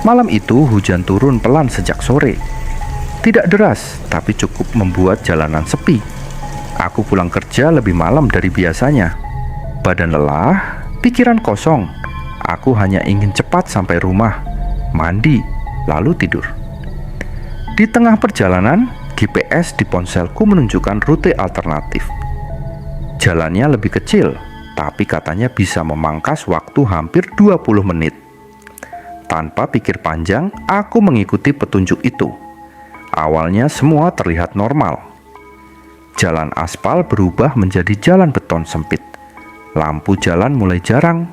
Malam itu hujan turun pelan sejak sore. Tidak deras, tapi cukup membuat jalanan sepi. Aku pulang kerja lebih malam dari biasanya. Badan lelah, pikiran kosong. Aku hanya ingin cepat sampai rumah, mandi, lalu tidur. Di tengah perjalanan, GPS di ponselku menunjukkan rute alternatif. Jalannya lebih kecil, tapi katanya bisa memangkas waktu hampir 20 menit. Tanpa pikir panjang, aku mengikuti petunjuk itu. Awalnya semua terlihat normal. Jalan aspal berubah menjadi jalan beton sempit. Lampu jalan mulai jarang.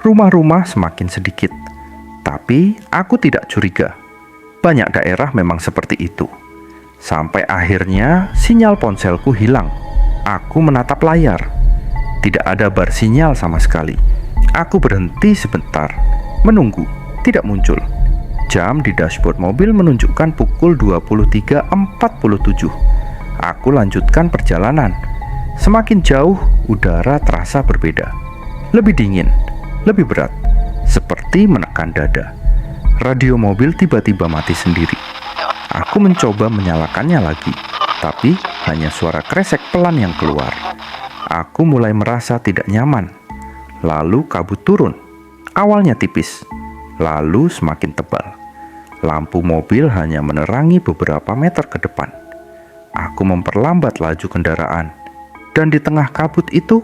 Rumah-rumah semakin sedikit. Tapi aku tidak curiga. Banyak daerah memang seperti itu. Sampai akhirnya sinyal ponselku hilang. Aku menatap layar. Tidak ada bar sinyal sama sekali. Aku berhenti sebentar, menunggu. Tidak muncul. Jam di dashboard mobil menunjukkan pukul 23.47. Aku lanjutkan perjalanan. Semakin jauh, udara terasa berbeda. Lebih dingin, lebih berat, seperti menekan dada. Radio mobil tiba-tiba mati sendiri. Aku mencoba menyalakannya lagi, tapi hanya suara kresek pelan yang keluar. Aku mulai merasa tidak nyaman. Lalu kabut turun. Awalnya tipis, lalu semakin tebal. Lampu mobil hanya menerangi beberapa meter ke depan. Aku memperlambat laju kendaraan, dan di tengah kabut itu,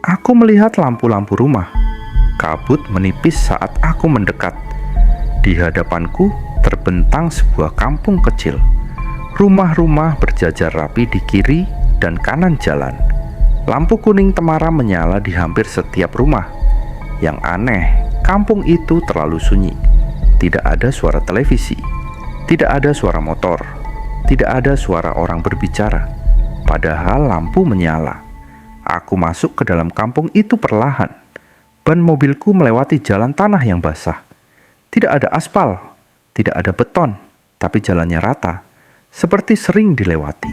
aku melihat lampu-lampu rumah. Kabut menipis saat aku mendekat. Di hadapanku terbentang sebuah kampung kecil. Rumah-rumah berjajar rapi di kiri dan kanan jalan. Lampu kuning temaram menyala di hampir setiap rumah. Yang aneh, kampung itu terlalu sunyi. Tidak ada suara televisi, tidak ada suara motor, tidak ada suara orang berbicara. Padahal lampu menyala. Aku masuk ke dalam kampung itu perlahan. Ban mobilku melewati jalan tanah yang basah. Tidak ada aspal, tidak ada beton, tapi jalannya rata, seperti sering dilewati.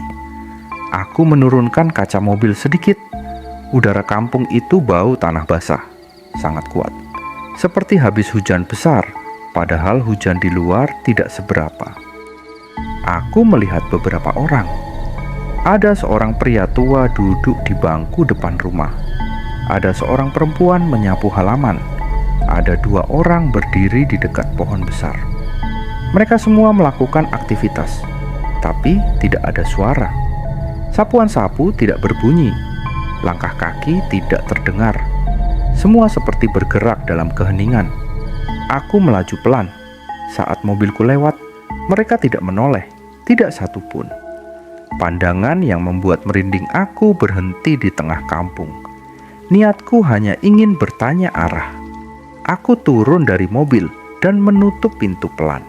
Aku menurunkan kaca mobil sedikit. Udara kampung itu bau tanah basah, sangat kuat. Seperti habis hujan besar, padahal hujan di luar tidak seberapa. Aku melihat beberapa orang. Ada seorang pria tua duduk di bangku depan rumah. Ada seorang perempuan menyapu halaman. Ada 2 orang berdiri di dekat pohon besar. Mereka semua melakukan aktivitas, tapi tidak ada suara. Sapuan sapu tidak berbunyi. Langkah kaki tidak terdengar. Semua seperti bergerak dalam keheningan. Aku melaju pelan. Saat mobilku lewat, mereka tidak menoleh, tidak satupun. Pandangan yang membuat merinding aku berhenti di tengah kampung. Niatku hanya ingin bertanya arah. Aku turun dari mobil dan menutup pintu pelan.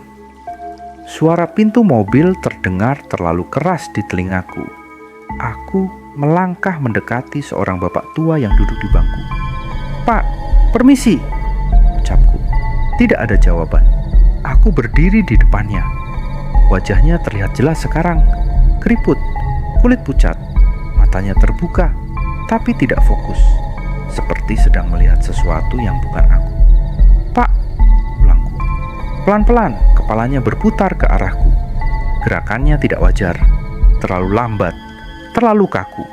Suara pintu mobil terdengar terlalu keras di telingaku. Aku melangkah mendekati seorang bapak tua yang duduk di bangku. "Pak, permisi," ucapku. Tidak ada jawaban. Aku berdiri di depannya. Wajahnya terlihat jelas sekarang. Keriput, kulit pucat, matanya terbuka, tapi tidak fokus. Seperti sedang melihat sesuatu yang bukan aku. "Pak," ulangku. Pelan-pelan, kepalanya berputar ke arahku. Gerakannya tidak wajar, terlalu lambat, terlalu kaku.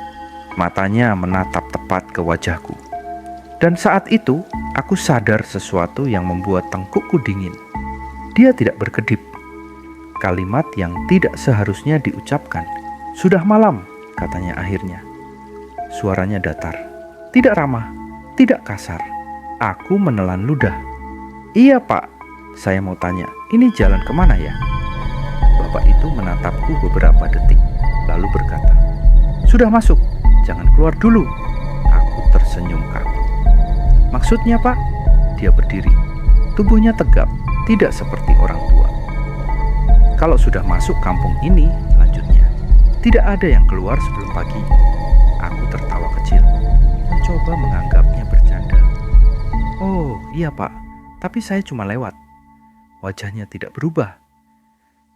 Matanya menatap tepat ke wajahku. Dan saat itu, aku sadar sesuatu yang membuat tengkukku dingin. Dia tidak berkedip. Kalimat yang tidak seharusnya diucapkan. "Sudah malam," katanya akhirnya. Suaranya datar, tidak ramah, tidak kasar. Aku menelan ludah. "Iya, Pak. Saya mau tanya, ini jalan kemana ya?" Bapak itu menatapku beberapa detik, lalu berkata, "Sudah masuk, jangan keluar dulu." Aku tersenyum kaku. "Maksudnya, Pak?" Dia berdiri. Tubuhnya tegap, tidak seperti orang tua. "Kalau sudah masuk kampung ini," lanjutnya, "tidak ada yang keluar sebelum pagi." Aku tertawa kecil, mencoba menganggapnya bercanda. "Oh, iya, Pak. Tapi saya cuma lewat." Wajahnya tidak berubah.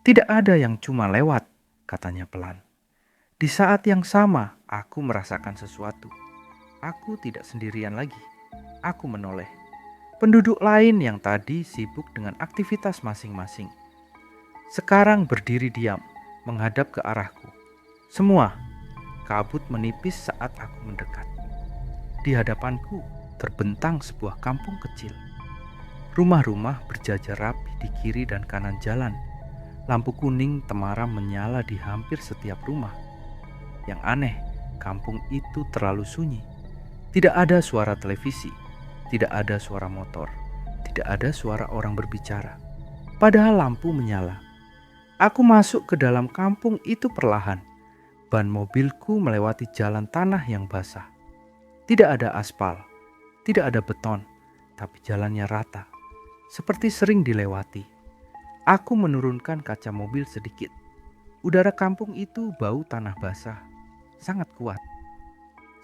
"Tidak ada yang cuma lewat," katanya pelan. Di saat yang sama, aku merasakan sesuatu. Aku tidak sendirian lagi. Aku menoleh. Penduduk lain yang tadi sibuk dengan aktivitas masing-masing, sekarang berdiri diam, menghadap ke arahku. Semua kabut menipis saat aku mendekat. Di hadapanku terbentang sebuah kampung kecil. Rumah-rumah berjajar rapi di kiri dan kanan jalan. Lampu kuning temaram menyala di hampir setiap rumah. Yang aneh, kampung itu terlalu sunyi. Tidak ada suara televisi, tidak ada suara motor, tidak ada suara orang berbicara. Padahal lampu menyala. Aku masuk ke dalam kampung itu perlahan. Ban mobilku melewati jalan tanah yang basah. Tidak ada aspal, tidak ada beton, tapi jalannya rata, seperti sering dilewati. Aku menurunkan kaca mobil sedikit. Udara kampung itu bau tanah basah, sangat kuat.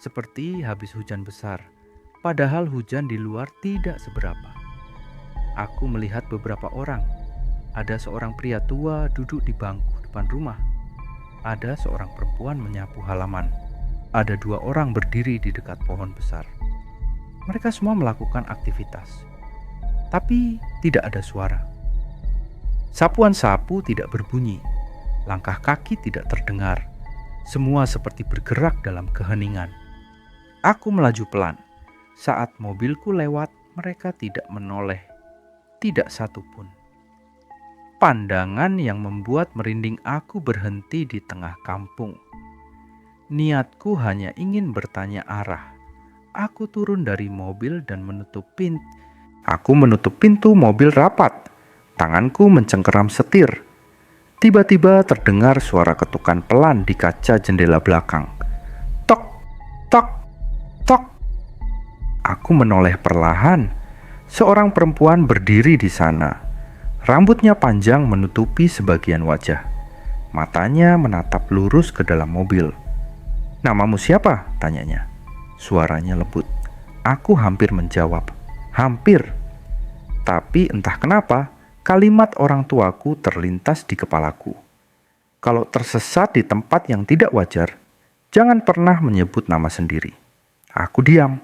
Seperti habis hujan besar, padahal hujan di luar tidak seberapa. Aku melihat beberapa orang. Ada seorang pria tua duduk di bangku depan rumah. Ada seorang perempuan menyapu halaman. Ada 2 orang berdiri di dekat pohon besar. Mereka semua melakukan aktivitas, tapi tidak ada suara. Sapuan sapu tidak berbunyi, langkah kaki tidak terdengar. Semua seperti bergerak dalam keheningan. Aku melaju pelan. Saat mobilku lewat, mereka tidak menoleh, tidak satu pun. Pandangan yang membuat merinding aku berhenti di tengah kampung. Niatku hanya ingin bertanya arah. Aku turun dari mobil dan menutup pintu. Aku menutup pintu mobil rapat. Tanganku mencengkeram setir. Tiba-tiba terdengar suara ketukan pelan di kaca jendela belakang. Tok, tok, tok. Aku menoleh perlahan. Seorang perempuan berdiri di sana. Rambutnya panjang menutupi sebagian wajah. Matanya menatap lurus ke dalam mobil. "Namamu siapa?" tanyanya. Suaranya lembut. Aku hampir menjawab, hampir. Tapi entah kenapa, kalimat orang tuaku terlintas di kepalaku. Kalau tersesat di tempat yang tidak wajar, jangan pernah menyebut nama sendiri. Aku diam.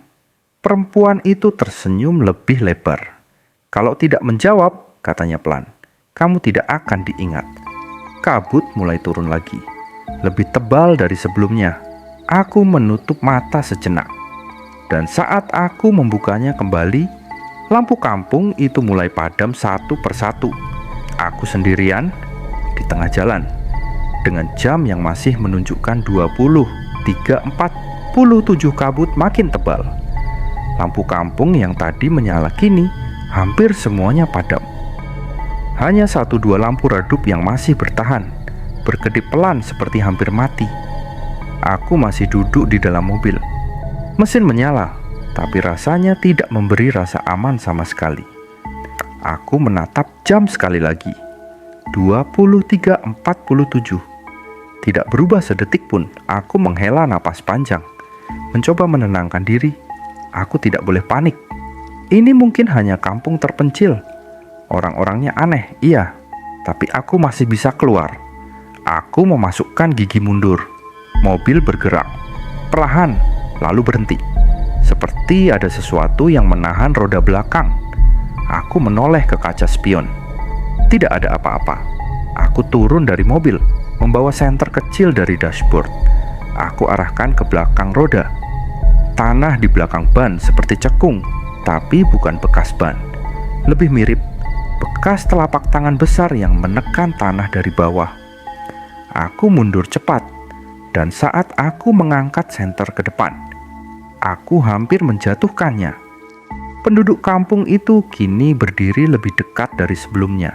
Perempuan itu tersenyum lebih lebar. "Kalau tidak menjawab," katanya pelan, "kamu tidak akan diingat." Kabut mulai turun lagi, lebih tebal dari sebelumnya. Aku menutup mata sejenak, dan saat aku membukanya kembali, lampu kampung itu mulai padam satu persatu. Aku sendirian di tengah jalan, dengan jam yang masih menunjukkan 20, 3, 47 kabut makin tebal. Lampu kampung yang tadi menyala kini hampir semuanya padam. Hanya 1-2 lampu redup yang masih bertahan, berkedip pelan seperti hampir mati. Aku masih duduk di dalam mobil. Mesin menyala, tapi rasanya tidak memberi rasa aman sama sekali. Aku menatap jam sekali lagi. 23.47. Tidak berubah sedetik pun. Aku menghela napas panjang, mencoba menenangkan diri. Aku tidak boleh panik. Ini mungkin hanya kampung terpencil. Orang-orangnya aneh, iya, tapi aku masih bisa keluar. Aku memasukkan gigi mundur. Mobil bergerak perlahan, lalu berhenti. Seperti ada sesuatu yang menahan roda belakang. Aku menoleh ke kaca spion. Tidak ada apa-apa. Aku turun dari mobil, membawa senter kecil dari dashboard. Aku arahkan ke belakang roda. Tanah di belakang ban seperti cekung, tapi bukan bekas ban. Lebih mirip bekas telapak tangan besar yang menekan tanah dari bawah. Aku mundur cepat, dan saat aku mengangkat senter ke depan, aku hampir menjatuhkannya. Penduduk kampung itu kini berdiri lebih dekat dari sebelumnya.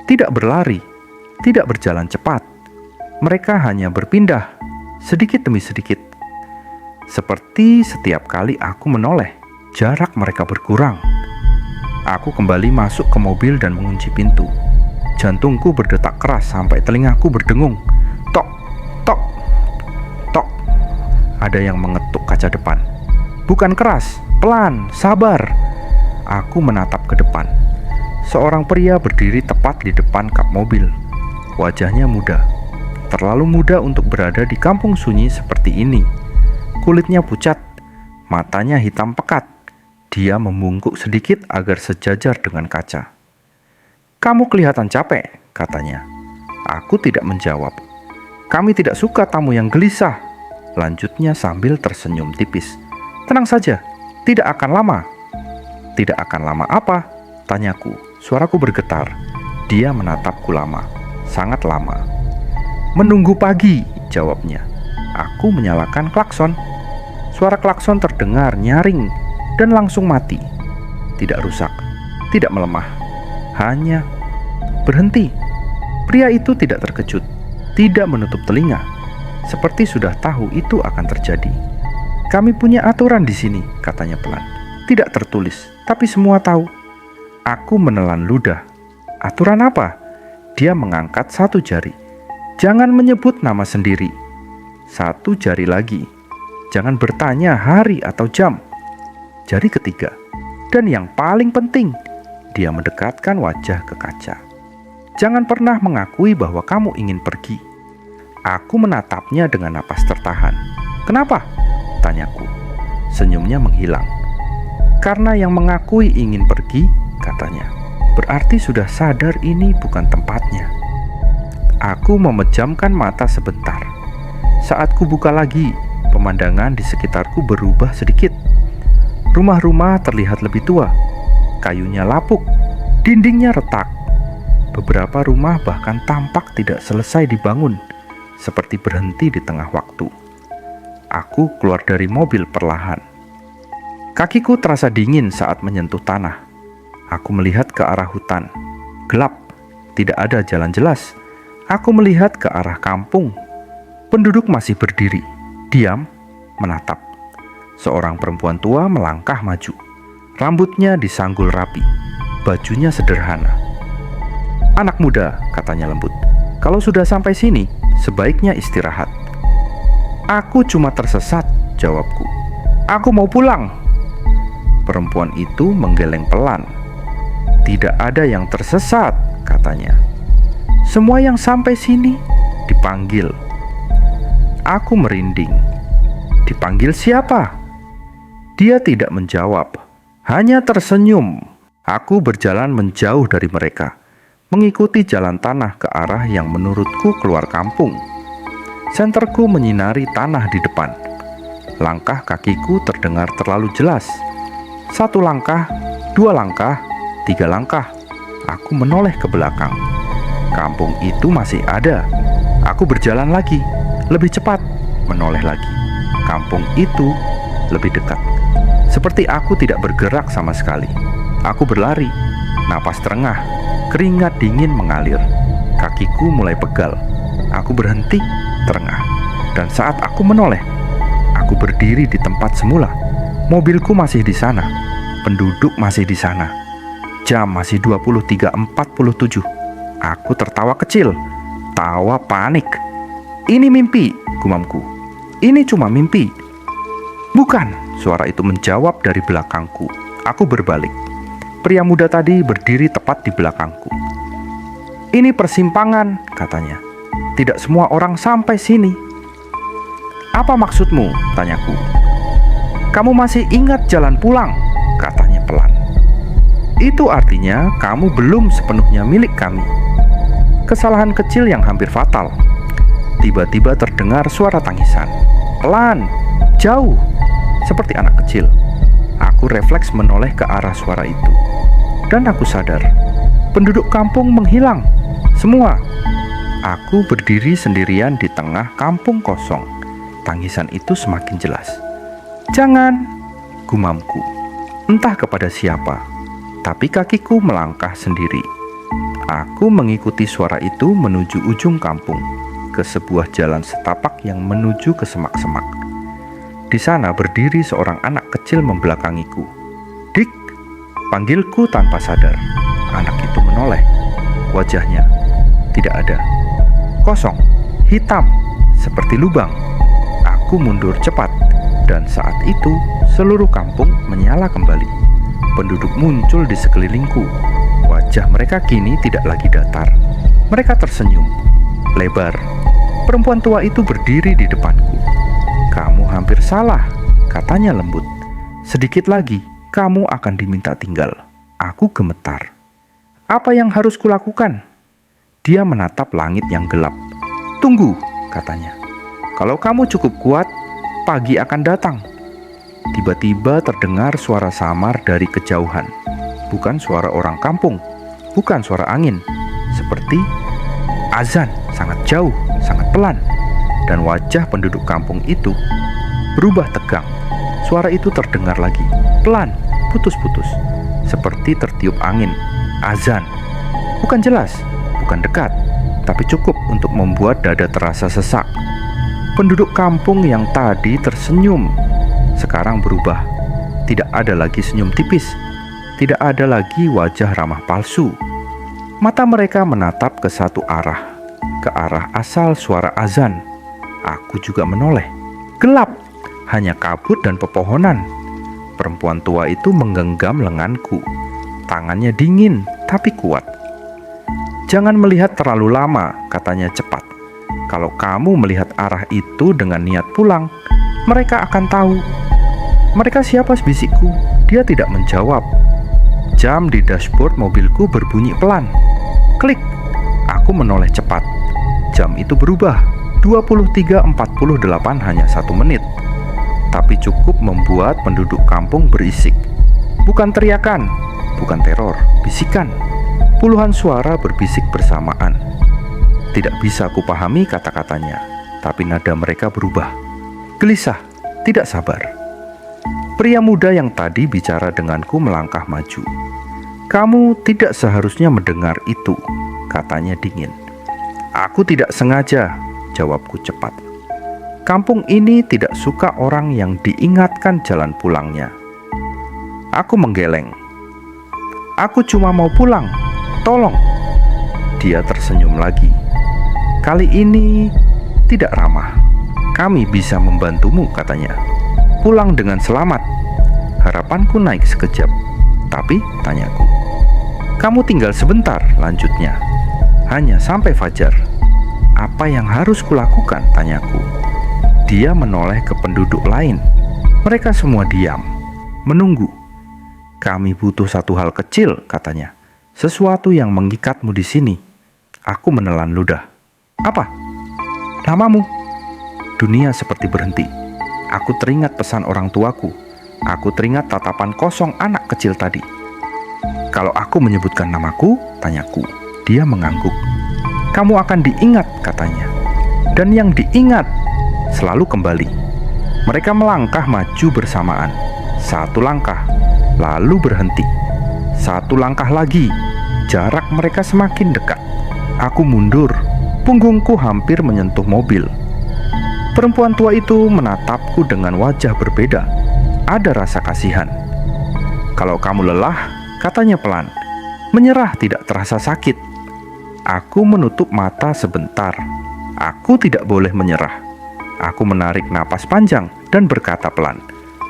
Tidak berlari, tidak berjalan cepat. Mereka hanya berpindah, sedikit demi sedikit. Seperti setiap kali aku menoleh, jarak mereka berkurang. Aku kembali masuk ke mobil dan mengunci pintu. Jantungku berdetak keras sampai telingaku berdengung. Tok, tok, tok. Ada yang mengetuk kaca depan. Bukan keras, pelan, sabar. Aku menatap ke depan. Seorang pria berdiri tepat di depan kap mobil. Wajahnya muda, terlalu muda untuk berada di kampung sunyi seperti ini. Kulitnya pucat, matanya hitam pekat, Dia membungkuk sedikit agar sejajar dengan kaca. "Kamu kelihatan capek," katanya. Aku tidak menjawab. "Kami tidak suka tamu yang gelisah," lanjutnya sambil tersenyum tipis. "Tenang saja, tidak akan lama." "Tidak akan lama apa?" tanyaku. Suaraku bergetar. Dia menatapku lama, sangat lama. "Menunggu pagi," jawabnya. Aku menyalakan klakson. Suara klakson terdengar nyaring dan langsung mati. Tidak rusak, tidak melemah, hanya berhenti. Pria itu tidak terkejut, tidak menutup telinga, seperti sudah tahu itu akan terjadi. "Kami punya aturan di sini," katanya pelan. "Tidak tertulis, tapi semua tahu." Aku menelan ludah. "Aturan apa?" Dia mengangkat satu jari. "Jangan menyebut nama sendiri." Satu jari lagi. "Jangan bertanya hari atau jam." Jari ketiga. Dan yang paling penting, dia mendekatkan wajah ke kaca. "Jangan pernah mengakui bahwa kamu ingin pergi." Aku menatapnya dengan napas tertahan. "Kenapa?" tanyaku. Senyumnya menghilang. "Karena yang mengakui ingin pergi," katanya, "berarti sudah sadar ini bukan tempatnya." Aku memejamkan mata sebentar. Saat ku buka lagi, pemandangan di sekitarku berubah sedikit. Rumah-rumah terlihat lebih tua, kayunya lapuk, dindingnya retak. Beberapa rumah bahkan tampak tidak selesai dibangun, seperti berhenti di tengah waktu. Aku keluar dari mobil perlahan. Kakiku terasa dingin saat menyentuh tanah. Aku melihat ke arah hutan. Gelap, tidak ada jalan jelas. Aku melihat ke arah kampung. Penduduk masih berdiri, diam, menatap. Seorang perempuan tua melangkah maju. Rambutnya disanggul rapi, bajunya sederhana. "Anak muda," katanya lembut, "kalau sudah sampai sini, sebaiknya istirahat." "Aku cuma tersesat," jawabku. "Aku mau pulang." Perempuan itu menggeleng pelan. "Tidak ada yang tersesat," katanya. "Semua yang sampai sini dipanggil." Aku merinding. "Dipanggil siapa?" Dia tidak menjawab, hanya tersenyum. Aku berjalan menjauh dari mereka, mengikuti jalan tanah ke arah yang menurutku keluar kampung. Senterku menyinari tanah di depan. Langkah kakiku terdengar terlalu jelas. 1 langkah, 2 langkah, 3 langkah. Aku menoleh ke belakang. Kampung itu masih ada. Aku berjalan lagi, lebih cepat, menoleh lagi. Kampung itu lebih dekat. Seperti aku tidak bergerak sama sekali. Aku berlari, napas terengah, keringat dingin mengalir. Kakiku mulai pegal. Aku berhenti, terengah. Dan saat aku menoleh, aku berdiri di tempat semula. Mobilku masih di sana. Penduduk masih di sana. Jam masih 23.47. Aku tertawa kecil. Tawa panik. "Ini mimpi," gumamku. "Ini cuma mimpi." "Bukan," suara itu menjawab dari belakangku. Aku berbalik. Pria muda tadi berdiri tepat di belakangku. "Ini persimpangan," katanya. "Tidak semua orang sampai sini." "Apa maksudmu?" tanyaku. "Kamu masih ingat jalan pulang?" katanya pelan. "Itu artinya kamu belum sepenuhnya milik kami." Kesalahan kecil yang hampir fatal. Tiba-tiba terdengar suara tangisan. Pelan, jauh, seperti anak kecil. Aku refleks menoleh ke arah suara itu. Dan aku sadar, penduduk kampung menghilang. Semua. Aku berdiri sendirian di tengah kampung kosong. Tangisan itu semakin jelas. "Jangan," gumamku. Entah kepada siapa, tapi kakiku melangkah sendiri. Aku mengikuti suara itu menuju ujung kampung, ke sebuah jalan setapak yang menuju ke semak-semak. Di sana berdiri seorang anak kecil membelakangiku. "Dik," panggilku tanpa sadar. Anak itu menoleh. Wajahnya tidak ada. Kosong, hitam, seperti lubang. Aku mundur cepat, dan saat itu seluruh kampung menyala kembali. Penduduk muncul di sekelilingku. Wajah mereka kini tidak lagi datar. Mereka tersenyum lebar. Perempuan tua itu berdiri di depanku. "Kamu hampir salah," katanya lembut. "Sedikit lagi, kamu akan diminta tinggal. Aku gemetar. Apa yang harus kulakukan? Dia menatap langit yang gelap. Tunggu, katanya. Kalau kamu cukup kuat, pagi akan datang. Tiba-tiba terdengar suara samar dari kejauhan. Bukan suara orang kampung, bukan suara angin. Seperti azan, sangat jauh, sangat pelan. Dan wajah penduduk kampung itu berubah tegang. Suara itu terdengar lagi, pelan, putus-putus, seperti tertiup angin. Azan, bukan jelas, bukan dekat, tapi cukup untuk membuat dada terasa sesak. Penduduk kampung yang tadi tersenyum sekarang berubah. Tidak ada lagi senyum tipis, tidak ada lagi wajah ramah palsu. Mata mereka menatap ke satu arah, ke arah asal suara azan. Aku juga menoleh. Gelap, hanya kabut dan pepohonan. Perempuan tua itu menggenggam lenganku. Tangannya dingin tapi kuat. Jangan melihat terlalu lama, katanya cepat. Kalau kamu melihat arah itu dengan niat pulang, mereka akan tahu. Mereka siapa, bisikku? Dia tidak menjawab. Jam di dashboard mobilku berbunyi pelan. Klik. Aku menoleh cepat. Jam itu berubah. 23.48 hanya 1 menit. Tapi cukup membuat penduduk kampung berisik. Bukan teriakan, bukan teror, bisikan. Puluhan suara berbisik bersamaan. Tidak bisa kupahami kata-katanya, tapi nada mereka berubah. Gelisah, tidak sabar. Pria muda yang tadi bicara denganku melangkah maju. Kamu tidak seharusnya mendengar itu, katanya dingin. Aku tidak sengaja, jawabku cepat. Kampung ini tidak suka orang yang diingatkan jalan pulangnya. Aku menggeleng. Aku cuma mau pulang, tolong. Dia tersenyum lagi. Kali ini tidak ramah. Kami bisa membantumu, katanya. Pulang dengan selamat. Harapanku naik sekejap. Tapi, tanyaku. Kamu tinggal sebentar, lanjutnya. Hanya sampai fajar. Apa yang harus kulakukan, tanyaku. Dia menoleh ke penduduk lain. Mereka semua diam, menunggu. Kami butuh satu hal kecil, katanya. Sesuatu yang mengikatmu di sini. Aku menelan ludah. Apa? Namamu? Dunia seperti berhenti. Aku teringat pesan orang tuaku. Aku teringat tatapan kosong anak kecil tadi. Kalau aku menyebutkan namaku, tanyaku. Dia mengangguk. Kamu akan diingat, katanya. Dan yang diingat selalu kembali. Mereka melangkah maju bersamaan. Satu langkah, lalu berhenti. Satu langkah lagi. Jarak mereka semakin dekat. Aku mundur. Punggungku hampir menyentuh mobil. Perempuan tua itu menatapku dengan wajah berbeda. Ada rasa kasihan. Kalau kamu lelah, katanya pelan, menyerah tidak terasa sakit. Aku menutup mata sebentar. Aku tidak boleh menyerah. Aku menarik napas panjang dan berkata pelan,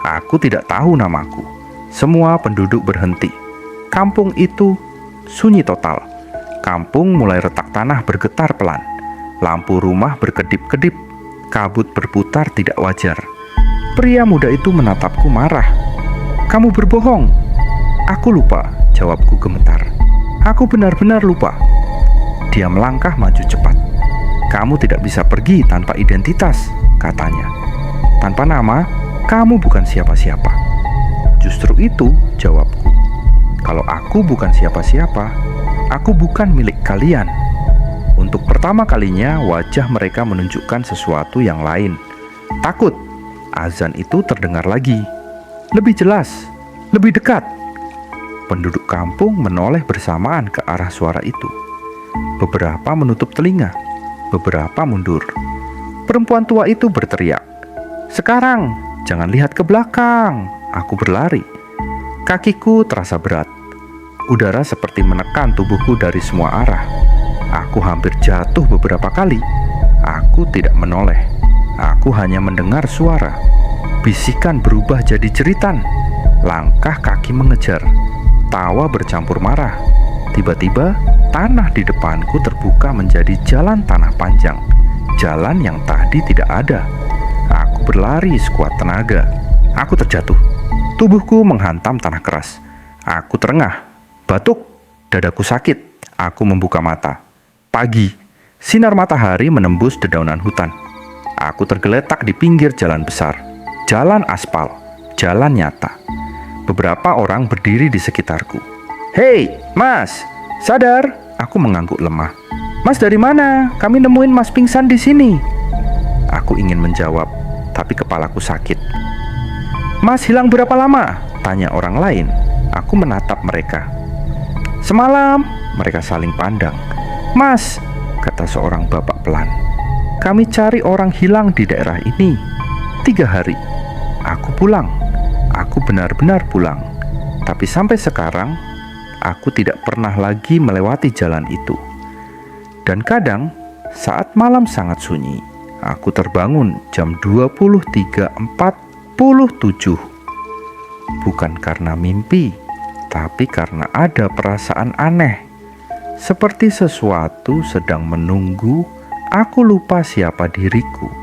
aku tidak tahu namaku. Semua penduduk berhenti. Kampung itu sunyi total. Kampung mulai retak tanah bergetar pelan. Lampu rumah berkedip-kedip. Kabut berputar tidak wajar. Pria muda itu menatapku marah. Kamu berbohong. Aku lupa, jawabku gemetar. Aku benar-benar lupa. Dia melangkah maju cepat. Kamu tidak bisa pergi tanpa identitas, katanya. Tanpa nama, kamu bukan siapa-siapa. Justru itu, jawabku. Kalau aku bukan siapa-siapa, aku bukan milik kalian. Untuk pertama kalinya, wajah mereka menunjukkan sesuatu yang lain. Takut. Azan itu terdengar lagi. Lebih jelas, lebih dekat. Penduduk kampung menoleh bersamaan ke arah suara itu. Beberapa menutup telinga, beberapa mundur. Perempuan tua itu berteriak, "Sekarang, jangan lihat ke belakang." Aku berlari. Kakiku terasa berat. Udara seperti menekan tubuhku dari semua arah. Aku hampir jatuh beberapa kali. Aku tidak menoleh. Aku hanya mendengar suara. Bisikan berubah jadi jeritan. Langkah kaki mengejar. Tawa bercampur marah. Tiba-tiba, tanah di depanku terbuka menjadi jalan tanah panjang. Jalan yang tadi tidak ada. Aku berlari sekuat tenaga. Aku terjatuh. Tubuhku menghantam tanah keras. Aku terengah, batuk, dadaku sakit. Aku membuka mata. Pagi, sinar matahari menembus dedaunan hutan. Aku tergeletak di pinggir jalan besar. Jalan aspal, jalan nyata. Beberapa orang berdiri di sekitarku. "Hei, Mas, sadar!" Aku mengangguk lemah. "Mas dari mana? Kami nemuin Mas pingsan di sini." Aku ingin menjawab, tapi kepalaku sakit. "Mas hilang berapa lama?" tanya orang lain. Aku menatap mereka. "Semalam," mereka saling pandang. "Mas," kata seorang bapak pelan, "kami cari orang hilang di daerah ini 3 hari. Aku pulang. Aku benar-benar pulang. Tapi sampai sekarang aku tidak pernah lagi melewati jalan itu. Dan kadang saat malam sangat sunyi, aku terbangun jam 23.47. Bukan karena mimpi, tapi karena ada perasaan aneh. Seperti sesuatu sedang menunggu aku lupa siapa diriku."